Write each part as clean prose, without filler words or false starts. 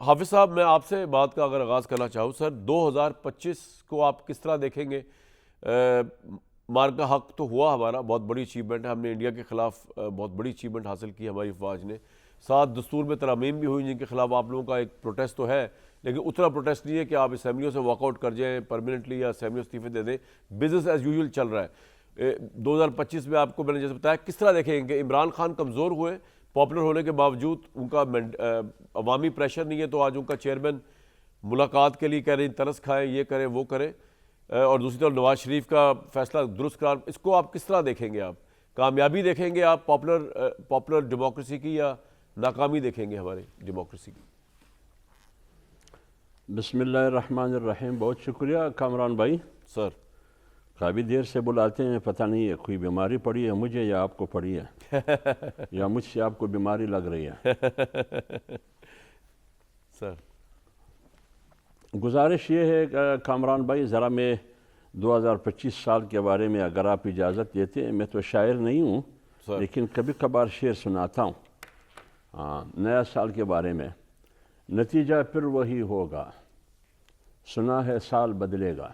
حافظ صاحب، میں آپ سے بات کا اگر آغاز کرنا چاہوں سر، 2025 کو آپ کس طرح دیکھیں گے؟ مارکا حق تو ہوا ہمارا، بہت بڑی اچیومنٹ ہے، ہم نے انڈیا کے خلاف بہت بڑی اچیومنٹ حاصل کی ہماری افواج نے، 7 دستور میں ترامیم بھی ہوئی جن کے خلاف آپ لوگوں کا ایک پروٹیسٹ تو ہے، لیکن اتنا پروٹیسٹ نہیں ہے کہ آپ اسمبلیوں سے واک آؤٹ کر جائیں پرماننٹلی یا اسمبلیوں سے استعفے دے دیں، بزنس ایز یوزول چل رہا ہے۔ 2025 میں آپ کو میں نے جیسے بتایا، کس طرح دیکھیں گے کہ عمران خان کمزور ہوئے پاپولر ہونے کے باوجود، ان کا عوامی پریشر نہیں ہے تو آج ان کا چیئرمین ملاقات کے لیے کہہ رہے ہیں ترس کھائیں، یہ کریں وہ کریں، اور دوسری طرف نواز شریف کا فیصلہ درست قرار، اس کو آپ کس طرح دیکھیں گے؟ آپ کامیابی دیکھیں گے آپ پاپولر ڈیموکریسی کی، یا ناکامی دیکھیں گے ہماری ڈیموکریسی کی؟ بسم اللہ الرحمن الرحیم۔ بہت شکریہ کامران بھائی، سر کافی دیر سے بلاتے ہیں، پتہ نہیں ہے کوئی بیماری پڑی ہے مجھے یا آپ کو پڑی ہے یا مجھ سے آپ کو بیماری لگ رہی ہے۔ سر گزارش یہ ہے کہ کامران بھائی، ذرا میں 2025 سال کے بارے میں اگر آپ اجازت دیتے ہیں، میں تو شاعر نہیں ہوں سر لیکن کبھی کبھار شعر سناتا ہوں نیا سال کے بارے میں۔ نتیجہ پھر وہی ہوگا، سنا ہے سال بدلے گا،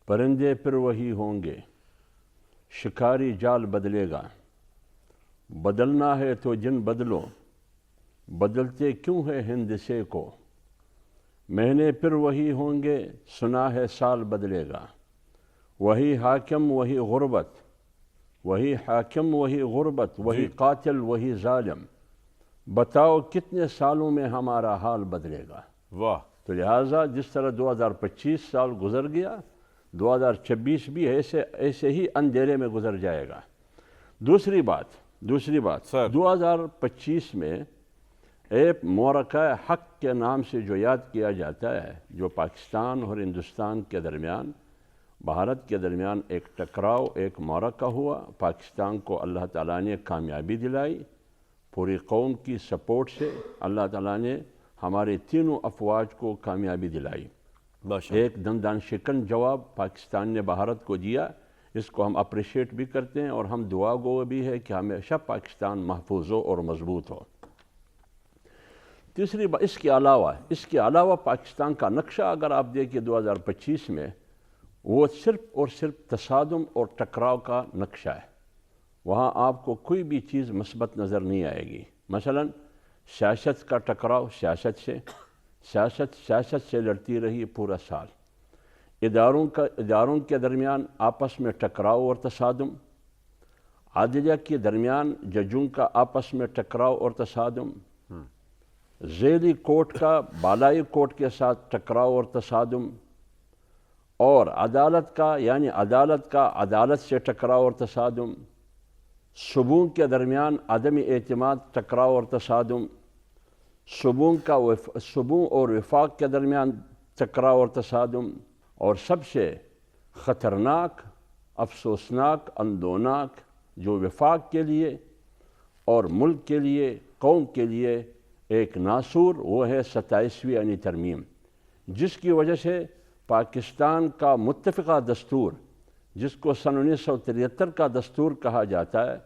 پرندے پھر وہی ہوں گے، شکاری جال بدلے گا، بدلنا ہے تو جن بدلو، بدلتے کیوں ہے ہندسے کو، مہینے پھر وہی ہوں گے، سنا ہے سال بدلے گا، وہی حاکم وہی غربت، وہی حاکم وہی غربت، وہی قاتل وہی ظالم، بتاؤ کتنے سالوں میں ہمارا حال بدلے گا۔ واہ! تو لہٰذا جس طرح 2025 سال گزر گیا، 2026 بھی ایسے ہی اندھیرے میں گزر جائے گا۔ دوسری بات سر 2025 میں ایک معرکہ حق کے نام سے جو یاد کیا جاتا ہے، جو پاکستان اور ہندوستان کے درمیان، بھارت کے درمیان ایک ٹکراؤ، ایک معرکہ ہوا، پاکستان کو اللہ تعالیٰ نے کامیابی دلائی، پوری قوم کی سپورٹ سے اللہ تعالیٰ نے ہمارے تینوں افواج کو کامیابی دلائی۔ ایک دندان شکن جواب پاکستان نے بھارت کو دیا، اس کو ہم اپریشیٹ بھی کرتے ہیں، اور ہم دعا گو بھی ہے کہ ہمیشہ پاکستان محفوظ ہو اور مضبوط ہو۔ تیسری بات، اس کے علاوہ پاکستان کا نقشہ اگر آپ دیکھیں 2025 میں، وہ صرف اور صرف تصادم اور ٹکراؤ کا نقشہ ہے۔ وہاں آپ کو کوئی بھی چیز مثبت نظر نہیں آئے گی۔ مثلا سیاست کا ٹکراؤ، سیاست سے لڑتی رہی پورا سال، اداروں کے درمیان آپس میں ٹکراؤ اور تصادم، عدلیہ کے درمیان ججوں کا آپس میں ٹکراؤ اور تصادم، ذیلی کورٹ کا بالائی کورٹ کے ساتھ ٹکراؤ اور تصادم، اور عدالت کا عدالت سے ٹکراؤ اور تصادم، صوبوں کے درمیان عدم اعتماد، ٹکراؤ اور تصادم، صوبوں اور وفاق کے درمیان ٹکراؤ اور تصادم، اور سب سے خطرناک، افسوسناک، اندوناک جو وفاق کے لیے اور ملک کے لیے، قوم کے لیے ایک ناسور، وہ ہے 27ویں ترمیم، جس کی وجہ سے پاکستان کا متفقہ دستور، جس کو سن 1973 کا دستور کہا جاتا ہے،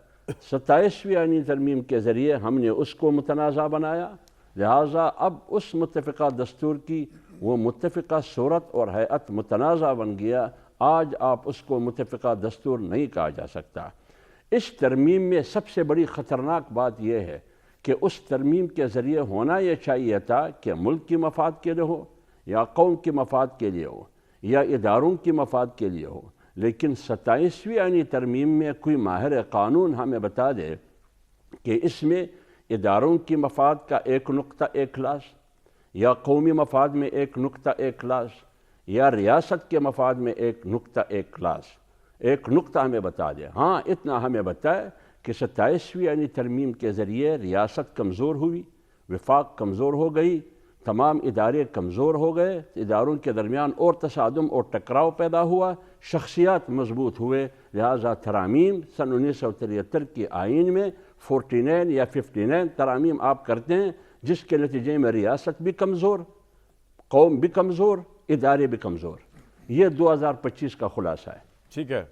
27ویں ترمیم کے ذریعے ہم نے اس کو متنازع بنایا۔ لہٰذا اب اس متفقہ دستور کی وہ متفقہ صورت اور ہیئت متنازع بن گیا، آج آپ اس کو متفقہ دستور نہیں کہا جا سکتا۔ اس ترمیم میں سب سے بڑی خطرناک بات یہ ہے کہ اس ترمیم کے ذریعے ہونا یہ چاہیے تھا کہ ملک کی مفاد کے لیے ہو، یا قوم کے مفاد کے لیے ہو، یا اداروں کی مفاد کے لیے ہو، لیکن 27ویں ترمیم میں کوئی ماہر قانون ہمیں بتا دے کہ اس میں اداروں کی مفاد کا ایک نقطہ ایک کلاس، یا قومی مفاد میں ایک نقطہ ایک کلاس، یا ریاست کے مفاد میں ایک نقطہ ایک کلاس، ایک نقطہ ہمیں بتا دے۔ ہاں اتنا ہمیں بتائے کہ 27ویں ترمیم کے ذریعے ریاست کمزور ہوئی، وفاق کمزور ہو گئی، تمام ادارے کمزور ہو گئے، اداروں کے درمیان اور تصادم اور ٹکراؤ پیدا ہوا، شخصیات مضبوط ہوئے۔ لہٰذا ترامیم سن 1973 کی آئین میں 49 یا 59 ترامیم آپ کرتے ہیں، جس کے نتیجے میں ریاست بھی کمزور، قوم بھی کمزور، ادارے بھی کمزور۔ یہ 2025 کا خلاصہ ہے۔ ٹھیک ہے۔